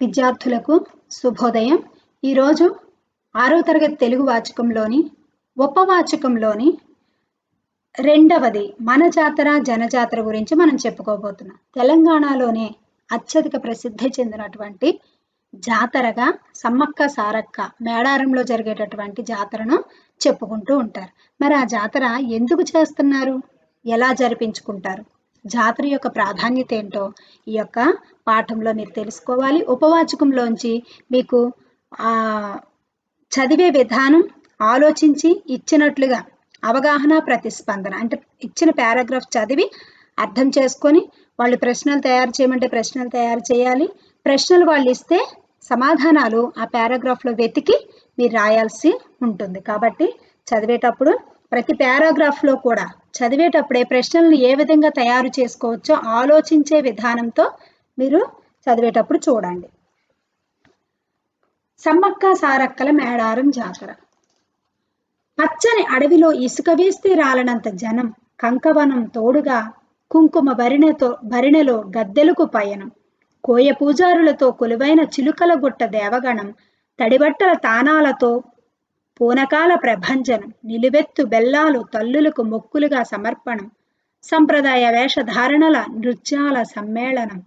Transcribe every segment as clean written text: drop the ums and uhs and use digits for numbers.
విద్యార్థులకు శుభోదయం. ఈరోజు 6వ తరగతి తెలుగు వాచకంలోని ఉపవాచకంలోని రెండవది మన జాతర జనజాతర గురించి మనం చెప్పుకోబోతున్నాం. తెలంగాణలోనే అత్యధిక ప్రసిద్ధి చెందినటువంటి జాతరగా సమ్మక్క సారక్క మేడారంలో జరిగేటటువంటి జాతరను చెప్పుకుంటూ ఉంటారు. మరి ఆ జాతర ఎందుకు చేస్తున్నారు, ఎలా జరిపించుకుంటారు, జాతర యొక్క ప్రాధాన్యత ఏంటో ఈ యొక్క పాఠంలో మీరు తెలుసుకోవాలి. ఉపవాచకంలోంచి మీకు చదివే విధానం ఆలోచించి ఇచ్చినట్లుగా అవగాహన ప్రతిస్పందన అంటే ఇచ్చిన పారాగ్రాఫ్ చదివి అర్థం చేసుకొని వాళ్ళు ప్రశ్నలు తయారు చేయమంటే ప్రశ్నలు తయారు చేయాలి. ప్రశ్నలు వాళ్ళు ఇస్తే సమాధానాలు ఆ పారాగ్రాఫ్లో వెతికి మీరు రాయాల్సి ఉంటుంది. కాబట్టి చదివేటప్పుడు ప్రతి పారాగ్రాఫ్లో కూడా చదివేటప్పుడే ప్రశ్నలను ఏ విధంగా తయారు చేసుకోవచ్చో ఆలోచించే విధానంతో మీరు చదివేటప్పుడు చూడండి. సమ్మక్క సారక్కల మేడారం జాతర. పచ్చని అడవిలో ఇసుక వేస్తే రాలనంత జనం, కంకవనం తోడుగా కుంకుమ భరిణెలో గద్దెలకు పయనం, కోయ పూజారులతో కొలువైన చిలుకల గుట్ట దేవగణం, తడిబట్టల తానాలతో పూనకాల ప్రభంజనం, నిలువెత్తు బెల్లాలు తల్లులకు మొక్కులుగా సమర్పణం, సంప్రదాయ వేషధారణల నృత్యాల సమ్మేళనం,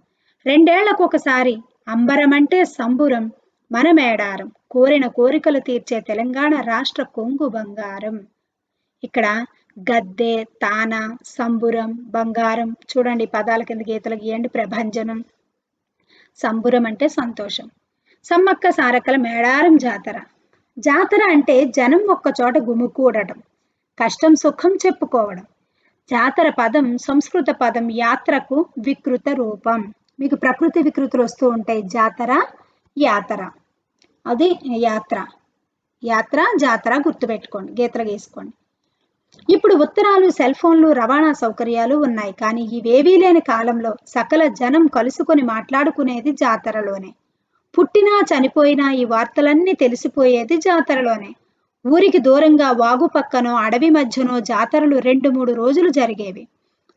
2 ఏళ్లకొకసారి అంబరమంటే సంబురం మన మేడారం, కోరిన కోరికలు తీర్చే తెలంగాణ రాష్ట్ర కొంగు బంగారం. ఇక్కడ గద్దె, తాన, సంబురం, బంగారం చూడండి, పదాల కింద గీతలు గీయండి. ప్రభంజనం, సంబురం అంటే సంతోషం. సమ్మక్క సారక్కల మేడారం జాతర. జాతర అంటే జనం ఒక్క చోట గుమికూడటం, కష్టం సుఖం చెప్పుకోవడం. జాతర పదం సంస్కృత పదం యాత్రకు వికృత రూపం. మీకు ప్రకృతి వికృతులు వస్తూ ఉంటాయి. జాతర, యాతర, అది యాత్ర, యాత్ర జాతర గుర్తుపెట్టుకోండి, గీతలు గీసుకోండి. ఇప్పుడు ఉత్తరాలు, సెల్ ఫోన్లు, రవాణా సౌకర్యాలు ఉన్నాయి. కానీ ఇవేవీ లేని కాలంలో సకల జనం కలుసుకొని మాట్లాడుకునేది జాతరలోనే. పుట్టినా చనిపోయినా ఈ వార్తలన్నీ తెలిసిపోయేది జాతరలోనే. ఊరికి దూరంగా వాగు పక్కనో అడవి మధ్యనో జాతరలు 2-3 రోజులు జరిగేవి.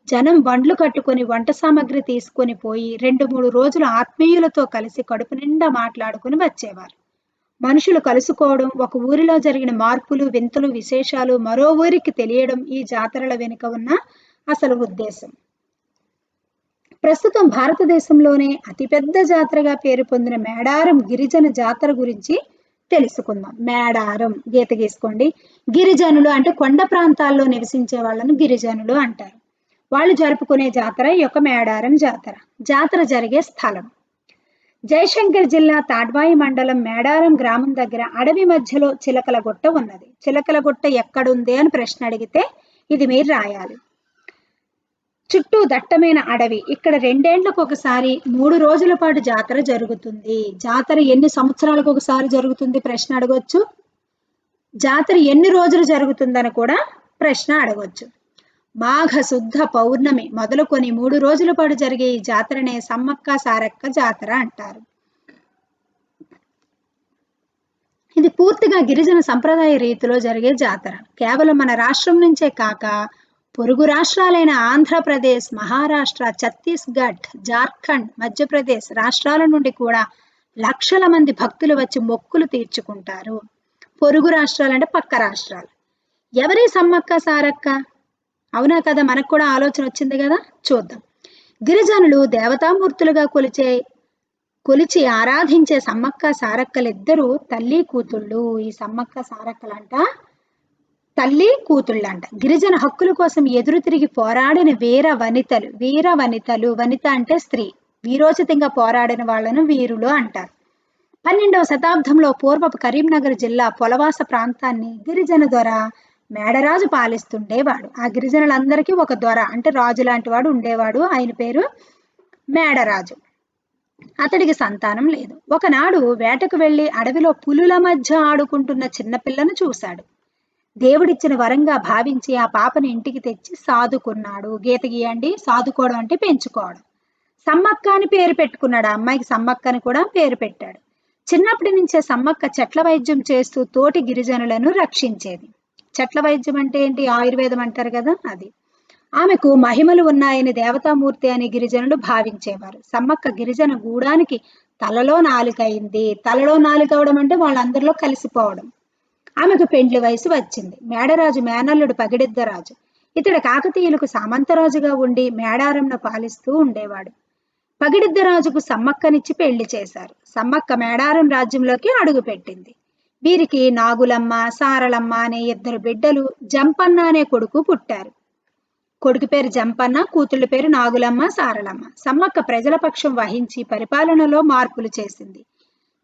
జనం బండ్లు కట్టుకొని వంట సామాగ్రి తీసుకొని పోయి 2-3 రోజులు ఆత్మీయులతో కలిసి కడుపు నిండా మాట్లాడుకుని వచ్చేవారు. మనుషులు కలుసుకోవడం, ఒక ఊరిలో జరిగిన మార్పులు, వింతలు, విశేషాలు మరో ఊరికి తెలియడం ఈ జాతరల వెనుక ఉన్న అసలు ఉద్దేశం. ప్రస్తుతం భారతదేశంలోనే అతిపెద్ద జాతరగా పేరు పొందిన మేడారం గిరిజన జాతర గురించి తెలుసుకుందాం. మేడారం గీత గీసుకోండి. గిరిజనులు అంటే కొండ ప్రాంతాల్లో నివసించే వాళ్ళను గిరిజనులు అంటారు. వాళ్ళు జరుపుకునే జాతర ఈ యొక్క మేడారం జాతర. జాతర జరిగే స్థలం జయశంకర్ జిల్లా తాడ్వాయి మండలం మేడారం గ్రామం దగ్గర అడవి మధ్యలో చిలకలగుట్ట ఉన్నది. చిలకలగుట్ట ఎక్కడుంది అని ప్రశ్న అడిగితే ఇది మీరు రాయాలి. చుట్టూ దట్టమైన అడవి. ఇక్కడ 2 ఏళ్లకు ఒకసారి 3 రోజుల పాటు జాతర జరుగుతుంది. జాతర ఎన్ని సంవత్సరాలకు ఒకసారి జరుగుతుంది ప్రశ్న అడగొచ్చు. జాతర ఎన్ని రోజులు జరుగుతుందని కూడా ప్రశ్న అడగొచ్చు. మాఘ శుద్ధ పౌర్ణమి మొదలుకొని 3 రోజుల పాటు జరిగే ఈ జాతరనే సమ్మక్క సారక్క జాతర అంటారు. ఇది పూర్తిగా గిరిజన సంప్రదాయ రీతిలో జరిగే జాతర. కేవలం మన రాష్ట్రం నుంచే కాక పొరుగు రాష్ట్రాలైన ఆంధ్రప్రదేశ్, మహారాష్ట్ర, ఛత్తీస్గఢ్, జార్ఖండ్, మధ్యప్రదేశ్ రాష్ట్రాల నుండి కూడా లక్షల మంది భక్తులు వచ్చి మొక్కులు తీర్చుకుంటారు. పొరుగు రాష్ట్రాలంటే పక్క రాష్ట్రాలు. ఎవరి సమ్మక్క సారక్క? అవునా కదా, మనకు కూడా ఆలోచన వచ్చింది కదా. చూద్దాం. గిరిజనులు దేవతామూర్తులుగా కొలిచి ఆరాధించే సమ్మక్క సారక్కలిద్దరూ తల్లి కూతుళ్ళు. ఈ సమ్మక్క సారక్కలంట తల్లి కూతుళ్ళంట. గిరిజన హక్కుల కోసం ఎదురు తిరిగి పోరాడిన వీర వనితలు. వనిత అంటే స్త్రీ. వీరోచితంగా పోరాడిన వాళ్ళను వీరులు అంటారు. 12వ శతాబ్దంలో పూర్వపు కరీంనగర్ జిల్లా పొలవాస ప్రాంతాన్ని గిరిజన దొర మేడరాజు పాలిస్తుండేవాడు. ఆ గిరిజనులందరికీ ఒక దొర అంటే రాజు లాంటి వాడు ఉండేవాడు. ఆయన పేరు మేడరాజు. అతడికి సంతానం లేదు. ఒకనాడు వేటకు వెళ్లి అడవిలో పులుల మధ్య ఆడుకుంటున్న చిన్నపిల్లను చూశాడు. దేవుడిచ్చిన వరంగా భావించి ఆ పాపను ఇంటికి తెచ్చి సాదుకున్నాడు. గీత గీయండి. సాదుకోవడం అంటే పెంచుకోవడం. సమ్మక్క అని పేరు పెట్టుకున్నాడు. ఆ అమ్మాయికి సమ్మక్క అని కూడా పేరు పెట్టాడు. చిన్నప్పటి నుంచే సమ్మక్క చెట్ల వైద్యం చేస్తూ తోటి గిరిజనులను రక్షించేది. చెట్ల వైద్యం అంటే ఏంటి? ఆయుర్వేదం అంటారు కదా, అది. ఆమెకు మహిమలు ఉన్నాయని, దేవతామూర్తి అని గిరిజనులు భావించేవారు. సమ్మక్క గిరిజన గూడానికి తలలో నాలుకయింది. తలలో నాలుకవడం అంటే వాళ్ళందరిలో కలిసిపోవడం. ఆమెకు పెండ్లి వయసు వచ్చింది. మేడరాజు మేనల్లుడు పగిడిద్దరాజు. ఇతడు కాకతీయులకు సామంతరాజుగా ఉండి మేడారంను పాలిస్తూ ఉండేవాడు. పగిడిద్దరాజుకు సమ్మక్కనిచ్చి పెళ్లి చేశారు. సమ్మక్క మేడారం రాజ్యంలోకి అడుగుపెట్టింది. వీరికి నాగులమ్మ, సారలమ్మ అనే 2 బిడ్డలు, జంపన్న అనే కొడుకు పుట్టారు. కొడుకు పేరు జంపన్న, కూతుళ్ళ పేరు నాగులమ్మ, సారలమ్మ. సమ్మక్క ప్రజల పక్షం వహించి పరిపాలనలో మార్పులు చేసింది.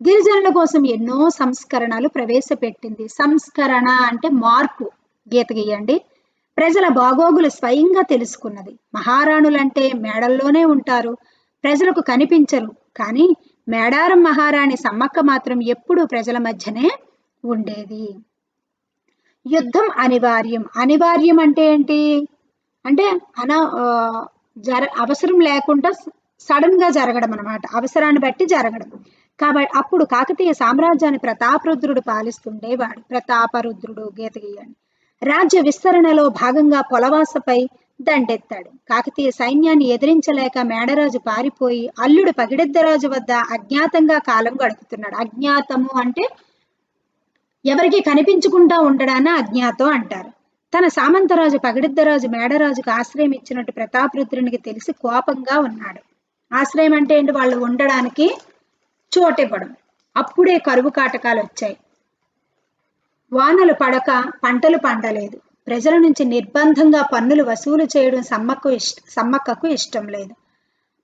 గిరిజనుల కోసం ఎన్నో సంస్కరణలు ప్రవేశపెట్టింది. సంస్కరణ అంటే మార్పు. గీత గీయండి. ప్రజల బాగోగులు స్వయంగా తెలుసుకున్నది. మహారాణులంటే మేడల్లోనే ఉంటారు, ప్రజలకు కనిపించరు. కానీ మేడారం మహారాణి సమ్మక్క మాత్రం ఎప్పుడూ ప్రజల మధ్యనే ఉండేది. యుద్ధం అనివార్యం. అనివార్యం అంటే ఏంటి అంటే అవసరం లేకుండా సడన్ గా జరగడం అనమాట. అవసరాన్ని బట్టి జరగడం. కాబట్టి అప్పుడు కాకతీయ సామ్రాజ్యాన్ని ప్రతాపరుద్రుడు పాలిస్తుండేవాడు. ప్రతాపరుద్రుడు గీత గీయండి. రాజ్య విస్తరణలో భాగంగా పొలవాసపై దండెత్తాడు. కాకతీయ సైన్యాన్ని ఎదిరించలేక మేడరాజు పారిపోయి అల్లుడు పగిడిద్దరాజు వద్ద అజ్ఞాతంగా కాలం గడుపుతున్నాడు. అజ్ఞాతము అంటే ఎవరికి కనిపించకుండా ఉండడాన్ని అజ్ఞాతం అంటారు. తన సామంతరాజు పగిడిద్దరాజు మేడరాజుకు ఆశ్రయం ఇచ్చినట్టు ప్రతాపరుద్రునికి తెలిసి కోపంగా ఉన్నాడు. ఆశ్రయం అంటే ఏంటి? వాళ్ళు ఉండడానికి చోటివ్వడం. అప్పుడే కరువు కాటకాలు వచ్చాయి. వానలు పడక పంటలు పండలేదు. ప్రజల నుంచి నిర్బంధంగా పన్నులు వసూలు చేయడం సమ్మక్కకు ఇష్టం లేదు.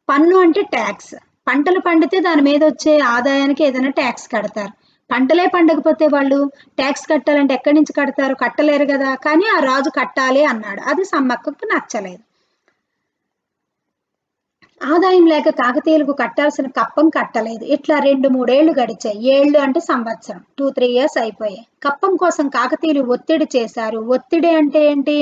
పన్ను అంటే ట్యాక్స్. పంటలు పండితే దాని మీద వచ్చే ఆదాయానికి ఏదైనా ట్యాక్స్ కడతారు. పంటలే పండకపోతే వాళ్ళు ట్యాక్స్ కట్టాలంటే ఎక్కడి నుంచి కడతారు? కట్టలేరు కదా. కానీ ఆ రాజు కట్టాలి అన్నాడు. అది సమ్మక్కకు నచ్చలేదు. ఆదాయం లేక కాకతీయులకు కట్టాల్సిన కప్పం కట్టలేదు. ఇట్లా 2-3 ఏళ్లు గడిచాయి. ఏళ్ళు అంటే సంవత్సరం. 2-3 ఇయర్స్ అయిపోయాయి. కప్పం కోసం కాకతీయులు ఒత్తిడి చేశారు. ఒత్తిడి అంటే ఏంటి?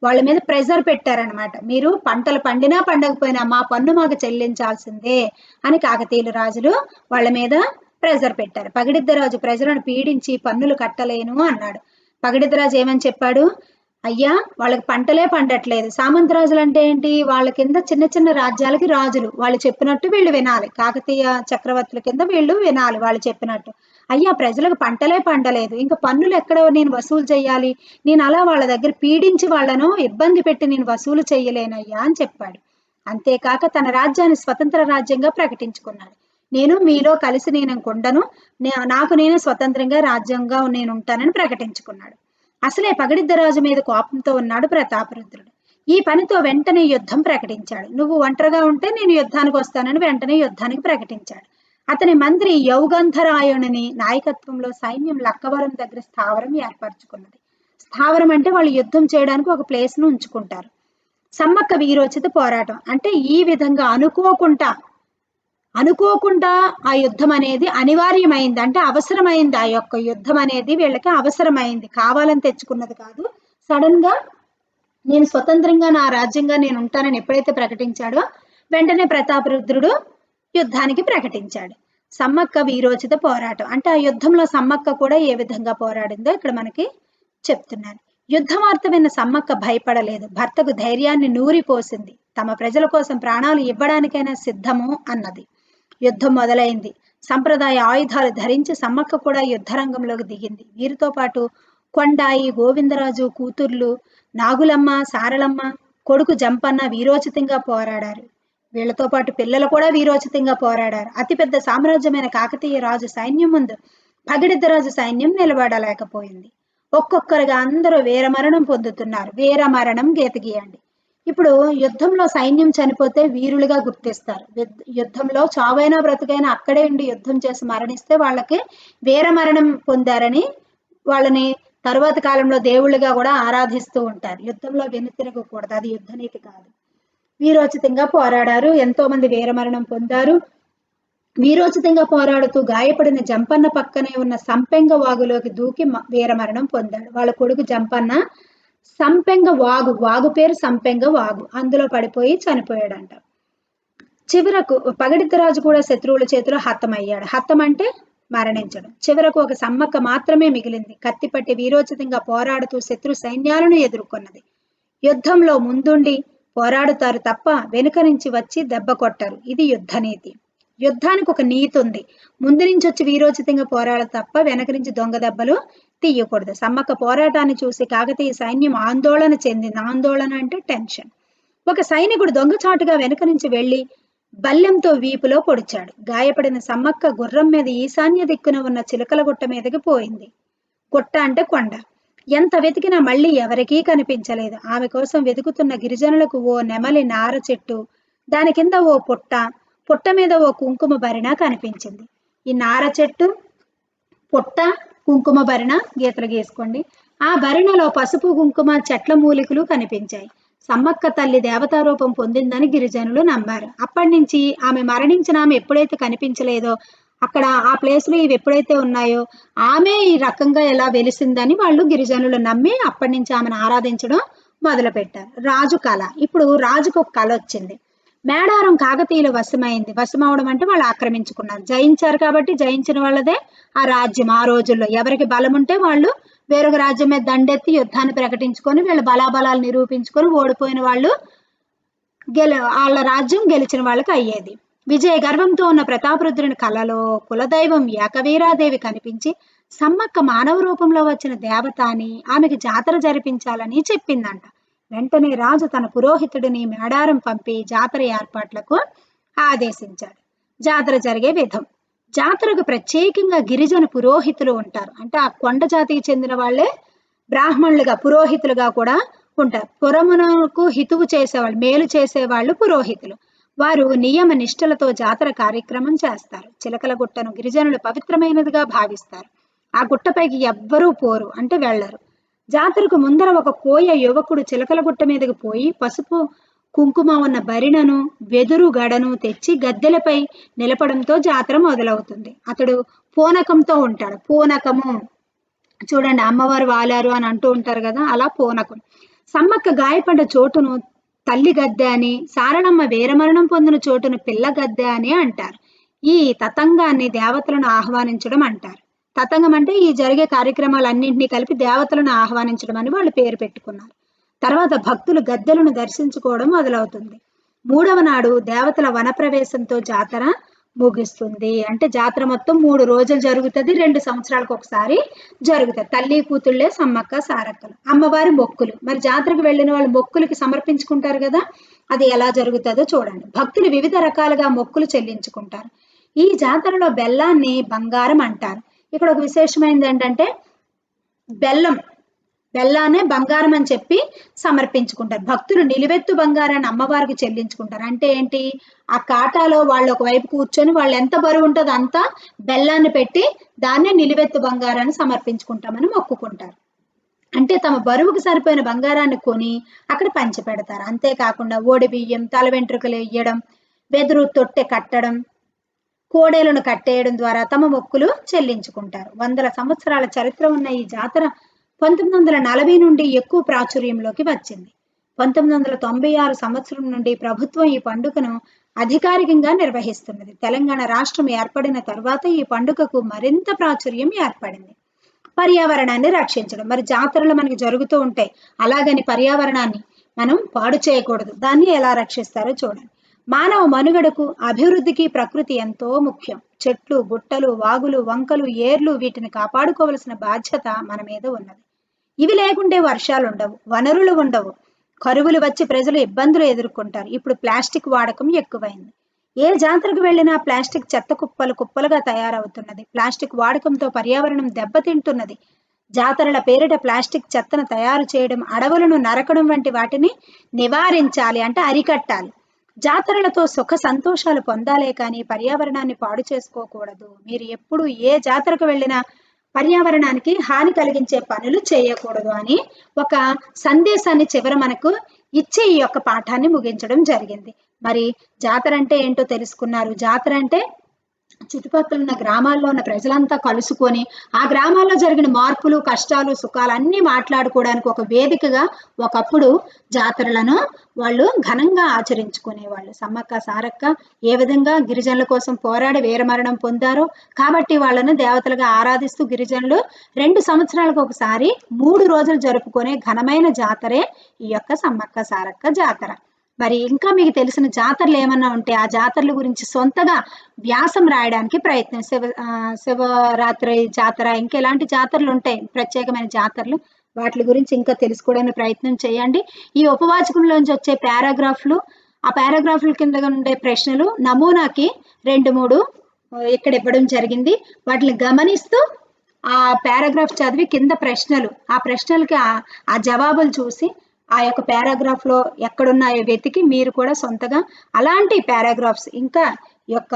వాళ్ళ మీద ప్రెజర్ పెట్టారనమాట. మీరు పంటలు పండినా పండకపోయినా మా పన్ను మాకు చెల్లించాల్సిందే అని కాకతీయుల రాజులు వాళ్ళ మీద ప్రెజర్ పెట్టారు. పగిడిద్దరాజు ప్రజలను పీడించి పన్నులు కట్టలేను అన్నాడు. పగిడిద్దరాజు ఏమని చెప్పాడు? అయ్యా, వాళ్ళకి పంటలే పండట్లేదు. సామంతరాజులు అంటే ఏంటి? వాళ్ళ కింద చిన్న చిన్న రాజ్యాలకి రాజులు. వాళ్ళు చెప్పినట్టు వీళ్ళు వినాలి. కాకతీయ చక్రవర్తుల కింద వీళ్ళు వినాలి వాళ్ళు చెప్పినట్టు. అయ్యా, ప్రజలకు పంటలే పండలేదు, ఇంకా పన్నులు ఎక్కడ నేను వసూలు చేయాలి? నేను అలా వాళ్ళ దగ్గర పీడించి వాళ్ళను ఇబ్బంది పెట్టి నేను వసూలు చేయలేనయ్యా అని చెప్పాడు. అంతేకాక తన రాజ్యాన్ని స్వతంత్ర రాజ్యంగా ప్రకటించుకున్నాడు. నేను మీలో కలిసి నేను కొండను, నాకు నేనే స్వతంత్రంగా రాజ్యంగా నేను ఉంటానని ప్రకటించుకున్నాడు. అసలే పగిడిద్దరాజు మీద కోపంతో ఉన్నాడు ప్రతాపరుద్రుడు. ఈ పనితో వెంటనే యుద్ధం ప్రకటించాడు. నువ్వు ఒంటరిగా ఉంటే నేను యుద్ధానికి వస్తానని వెంటనే యుద్ధానికి ప్రకటించాడు. అతని మంత్రి యౌగంధరాయుని నాయకత్వంలో సైన్యం లక్కవరం దగ్గర స్థావరం ఏర్పరచుకున్నది. స్థావరం అంటే వాళ్ళు యుద్ధం చేయడానికి ఒక ప్లేస్ ను ఉంచుకుంటారు. సమ్మక్క వీరోచిత పోరాటం అంటే ఈ విధంగా అనుకోకుండా ఆ యుద్ధం అనేది అనివార్యమైంది. అంటే అవసరమైంది. ఆ యొక్క యుద్ధం అనేది వీళ్ళకి అవసరమైంది. కావాలని తెచ్చుకున్నది కాదు. సడన్ గా నేను స్వతంత్రంగా నా రాజ్యంగా నేను ఉంటానని ఎప్పుడైతే ప్రకటించాడో వెంటనే ప్రతాపరుద్రుడు యుద్ధానికి ప్రకటించాడు. సమ్మక్క వీరోచిత పోరాటం అంటే ఆ యుద్ధంలో సమ్మక్క కూడా ఏ విధంగా పోరాడిందో ఇక్కడ మనకి చెప్తున్నాను. యుద్ధవార్త విన్న సమ్మక్క భయపడలేదు. భర్తకు ధైర్యాన్ని నూరిపోసింది. తమ ప్రజల కోసం ప్రాణాలు ఇవ్వడానికైనా సిద్ధము అన్నది. యుద్ధం మొదలైంది. సంప్రదాయ ఆయుధాలు ధరించి సమ్మక్క కూడా యుద్ధరంగంలోకి దిగింది. వీరితో పాటు కొండాయి, గోవిందరాజు కూతుర్లు నాగులమ్మ, సారలమ్మ, కొడుకు జంపన్న వీరోచితంగా పోరాడారు. వీళ్లతో పాటు పిల్లలు కూడా వీరోచితంగా పోరాడారు. అతిపెద్ద సామ్రాజ్యమైన కాకతీయ రాజు సైన్యం ముందు పగిడిద్దరాజు సైన్యం నిలబడలేకపోయింది. ఒక్కొక్కరుగా అందరూ వీరమరణం పొందుతున్నారు. వీరమరణం గీత గీయండి. ఇప్పుడు యుద్ధంలో సైన్యం చనిపోతే వీరులుగా గుర్తిస్తారు. యుద్ధంలో చావైనా బ్రతుకైనా అక్కడే ఉండి యుద్ధం చేసి మరణిస్తే వాళ్ళకి వీరమరణం పొందారని వాళ్ళని తరువాత కాలంలో దేవుళ్ళుగా కూడా ఆరాధిస్తూ ఉంటారు. యుద్ధంలో వెనుతిరగకూడదు, అది యుద్ధనీతి కాదు. వీరోచితంగా పోరాడారు. ఎంతో మంది వీరమరణం పొందారు. వీరోచితంగా పోరాడుతూ గాయపడిన జంపన్న పక్కనే ఉన్న సంపెంగ వాగులోకి దూకి వీరమరణం పొందాడు. వాళ్ళ కొడుకు జంపన్న సంపెంగ వాగు పేరు సంపెంగ వాగు, అందులో పడిపోయి చనిపోయాడంట. చివరకు పగిడిద్దరాజు కూడా శత్రువుల చేతిలో హతమయ్యాడు. హతం అంటే మరణించడం. చివరకు ఒక సమ్మక్క మాత్రమే మిగిలింది. కత్తిపట్టి వీరోచితంగా పోరాడుతూ శత్రు సైన్యాలను ఎదుర్కొన్నది. యుద్ధంలో ముందుండి పోరాడుతారు తప్ప వెనుక నుంచి వచ్చి దెబ్బ కొట్టరు. ఇది యుద్ధనీతి. యుద్ధానికి ఒక నీతి ఉంది. ముందు నుంచి వచ్చి వీరోచితంగా పోరాడాలి తప్ప వెనక నుంచి దొంగ దెబ్బలు తీయకూడదు. సమ్మక్క పోరాటాన్ని చూసి కాకతీయ సైన్యం ఆందోళన చెందింది. ఆందోళన అంటే టెన్షన్. ఒక సైనికుడు దొంగచాటుగా వెనక నుంచి వెళ్లి బల్లెంతో వీపులో పొడిచాడు. గాయపడిన సమ్మక్క గుర్రం మీద ఈశాన్య దిక్కున ఉన్న చిలకల గుట్ట మీదకి పోయింది. గుట్ట అంటే కొండ. ఎంత వెతికినా మళ్ళీ ఎవరికీ కనిపించలేదు. ఆమె కోసం వెతుకుతున్న గిరిజనులకు ఓ నెమలి నార చెట్టు, దాని కింద ఓ పుట్ట, పుట్ట మీద ఓ కుంకుమ భరిణ కనిపించింది. ఈ నార చెట్టు, పుట్ట, కుంకుమ భరిణ గీతలు గీసుకోండి. ఆ భరిణలో పసుపు కుంకుమ చెట్ల మూలికలు కనిపించాయి. సమ్మక్క తల్లి దేవతారూపం పొందిందని గిరిజనులు నమ్మారు. అప్పటి నుంచి ఆమె మరణించిన ఆమె ఎప్పుడైతే కనిపించలేదో అక్కడ ఆ ప్లేస్లో ఇవి ఎప్పుడైతే ఉన్నాయో ఆమె ఈ రకంగా ఎలా వెలిసిందని వాళ్ళు గిరిజనులు నమ్మి అప్పటి నుంచి ఆమెను ఆరాధించడం మొదలు పెట్టారు. రాజు కళ. ఇప్పుడు రాజుకు ఒక కళ వచ్చింది. మేడారం కాకతీయుల వశమైంది. వశమవడం అంటే వాళ్ళు ఆక్రమించుకున్నారు. జయించారు కాబట్టి జయించిన వాళ్ళదే ఆ రాజ్యం. ఆ రోజుల్లో ఎవరికి బలం ఉంటే వాళ్ళు వేరొక రాజ్యం మీద దండెత్తి యుద్ధాన్ని ప్రకటించుకొని వీళ్ళ బలాబలాలు నిరూపించుకొని ఓడిపోయిన వాళ్ళు వాళ్ళ రాజ్యం గెలిచిన వాళ్ళకి అయ్యేది. విజయ గర్వంతో ఉన్న ప్రతాపరుద్రుని కలలో కులదైవం ఏకవీరాదేవి కనిపించి సమ్మక్క మానవ రూపంలో వచ్చిన దేవత అని ఆమెకి జాతర జరిపించాలని చెప్పిందంట. వెంటనే రాజు తన పురోహితుడిని మేడారం పంపి జాతర ఏర్పాట్లకు ఆదేశించాడు. జాతర జరిగే విధం. జాతరకు ప్రత్యేకంగా గిరిజన పురోహితులు ఉంటారు. అంటే ఆ కొండ జాతికి చెందిన వాళ్ళే బ్రాహ్మణులుగా పురోహితులుగా కూడా ఉంటారు. పురమునకు హితువు చేసేవాళ్ళు, మేలు చేసేవాళ్ళు పురోహితులు. వారు నియమ నిష్ఠలతో జాతర కార్యక్రమం చేస్తారు. చిలకల గుట్టను గిరిజనులు పవిత్రమైనదిగా భావిస్తారు. ఆ గుట్టపైకి ఎవ్వరూ పోరు, అంటే వెళ్లరు. జాతరకు ముందర ఒక కోయ యువకుడు చిలకల గుట్ట మీదకి పోయి పసుపు కుంకుమ ఉన్న బరిణను వెదురు గడను తెచ్చి గద్దెలపై నిలపడంతో జాతర మొదలవుతుంది. అతడు పూనకంతో ఉంటాడు. పూనకము చూడండి, అమ్మవారు వాలారు అని అంటూ ఉంటారు కదా, అలా పూనకం. సమ్మక్క గాయపడ్డ చోటును తల్లి గద్దె అని, సారణమ్మ వీరమరణం పొందిన చోటును పిల్ల గద్దె అని అంటారు. ఈ తతంగాన్ని దేవతలను ఆహ్వానించడం అంటారు. తతంగం అంటే ఈ జరిగే కార్యక్రమాలన్నింటినీ కలిపి దేవతలను ఆహ్వానించడం అని వాళ్ళు పేరు పెట్టుకున్నారు. తర్వాత భక్తులు గద్దెలను దర్శించుకోవడం మొదలవుతుంది. 3వ నాడు దేవతల వనప్రవేశంతో జాతర ముగిస్తుంది. అంటే జాతర మొత్తం 3 రోజులు జరుగుతుంది. 2 సంవత్సరాలకు ఒకసారి జరుగుతుంది. తల్లి కూతుళ్లే సమ్మక్క సారక్కలు. అమ్మవారి మొక్కులు. మరి జాతరకు వెళ్ళిన వాళ్ళు మొక్కులకి సమర్పించుకుంటారు కదా, అది ఎలా జరుగుతుందో చూడండి. భక్తులు వివిధ రకాలుగా మొక్కులు చెల్లించుకుంటారు. ఈ జాతరలో బెల్లాన్ని బంగారం అంటారు. ఇక్కడ ఒక విశేషమైనది ఏంటంటే బెల్లానే బంగారం అని చెప్పి సమర్పించుకుంటారు. భక్తులు నిలువెత్తు బంగారాన్ని అమ్మవారికి చెల్లించుకుంటారు. అంటే ఏంటి, ఆ కాటాలో వాళ్ళు ఒకవైపు కూర్చొని వాళ్ళు ఎంత బరువు ఉంటుందో అంత బెల్లాన్ని పెట్టి దాన్నే నిలువెత్తు బంగారాన్ని సమర్పించుకుంటామని మొక్కుకుంటారు. అంటే తమ బరువుకు సరిపోయిన బంగారాన్ని కొని అక్కడ పంచి పెడతారు. అంతేకాకుండా ఓడి బియ్యం, తల వెంట్రుకలు వేయడం, వెదురు తొట్టె కట్టడం, కోడేలను కట్టేయడం ద్వారా తమ మొక్కులు చెల్లించుకుంటారు. 100 సంవత్సరాల చరిత్ర ఉన్న ఈ జాతర 1940 నుండి ఎక్కువ ప్రాచుర్యంలోకి వచ్చింది. 1996 సంవత్సరం నుండి ప్రభుత్వం ఈ పండుగను అధికారికంగా నిర్వహిస్తున్నది. తెలంగాణ రాష్ట్రం ఏర్పడిన తర్వాత ఈ పండుగకు మరింత ప్రాచుర్యం ఏర్పడింది. పర్యావరణాన్ని రక్షించడం. మరి జాతరలు మనకి జరుగుతూ ఉంటాయి, అలాగని పర్యావరణాన్ని మనం పాడు చేయకూడదు. దాన్ని ఎలా రక్షిస్తారో చూడండి. మానవ మనుగడకు, అభివృద్ధికి ప్రకృతి ఎంతో ముఖ్యం. చెట్లు, గుట్టలు, వాగులు, వంకలు, ఏర్లు, వీటిని కాపాడుకోవలసిన బాధ్యత మన మీద ఉన్నది. ఇవి లేకుంటే వర్షాలు ఉండవు, వనరులు ఉండవు, కరువులు వచ్చి ప్రజలు ఇబ్బందులు ఎదుర్కొంటారు. ఇప్పుడు ప్లాస్టిక్ వాడకం ఎక్కువైంది. ఏ జాతరకు వెళ్ళినా ప్లాస్టిక్ చెత్త కుప్పలు కుప్పలుగా తయారవుతున్నది. ప్లాస్టిక్ వాడకంతో పర్యావరణం దెబ్బతింటున్నది. జాతరల పేరిట ప్లాస్టిక్ చెత్తను తయారు చేయడం, అడవులను నరకడం వంటి వాటిని నివారించాలి, అంటే అరికట్టాలి. జాతరలతో సుఖ సంతోషాలు పొందాలే కానీ పర్యావరణాన్ని పాడు చేసుకోకూడదు. మీరు ఎప్పుడు ఏ జాతరకు వెళ్ళినా పర్యావరణానికి హాని కలిగించే పనులు చేయకూడదు అని ఒక సందేశాన్ని చివర మనకు ఇచ్చే ఈ యొక్క పాఠాన్ని ముగించడం జరిగింది. మరి జాతర అంటే ఏంటో తెలుసుకున్నారు. జాతర అంటే చుట్టుపక్కల ఉన్న గ్రామాల్లో ఉన్న ప్రజలంతా కలుసుకొని ఆ గ్రామాల్లో జరిగిన మార్పులు, కష్టాలు, సుఖాలు అన్నీ మాట్లాడుకోవడానికి ఒక వేదికగా ఒకప్పుడు జాతరలను వాళ్ళు ఘనంగా ఆచరించుకునేవాళ్ళు. సమ్మక్క సారక్క ఏ విధంగా గిరిజనుల కోసం పోరాడి వీరమరణం పొందారో కాబట్టి వాళ్ళను దేవతలుగా ఆరాధిస్తూ గిరిజనులు 2 సంవత్సరాలకు ఒకసారి 3 రోజులు జరుపుకునే ఘనమైన జాతరే ఈ యొక్క సమ్మక్క సారక్క జాతర. మరి ఇంకా మీకు తెలిసిన జాతరలు ఏమన్నా ఉంటే ఆ జాతరల గురించి సొంతగా వ్యాసం రాయడానికి ప్రయత్నం శివరాత్రి జాతర ఇంకా ఎలాంటి జాతరలు ఉంటాయి ప్రత్యేకమైన జాతరలు వాటి గురించి ఇంకా తెలుసుకోవడానికి ప్రయత్నం చేయండి. ఈ ఉపవాచకంలోంచి వచ్చే పారాగ్రాఫ్లు ఆ పారాగ్రాఫ్ల కింద ఉండే ప్రశ్నలు నమూనాకి 2-3 ఇక్కడ ఇవ్వడం జరిగింది. వాటిని గమనిస్తూ ఆ పారాగ్రాఫ్ చదివి కింద ప్రశ్నలు ఆ ప్రశ్నలకి ఆ జవాబులు చూసి ఆ యొక్క పారాగ్రాఫ్ లో ఎక్కడున్నాయో వెతికి మీరు కూడా సొంతగా అలాంటి పారాగ్రాఫ్స్ ఇంకా యొక్క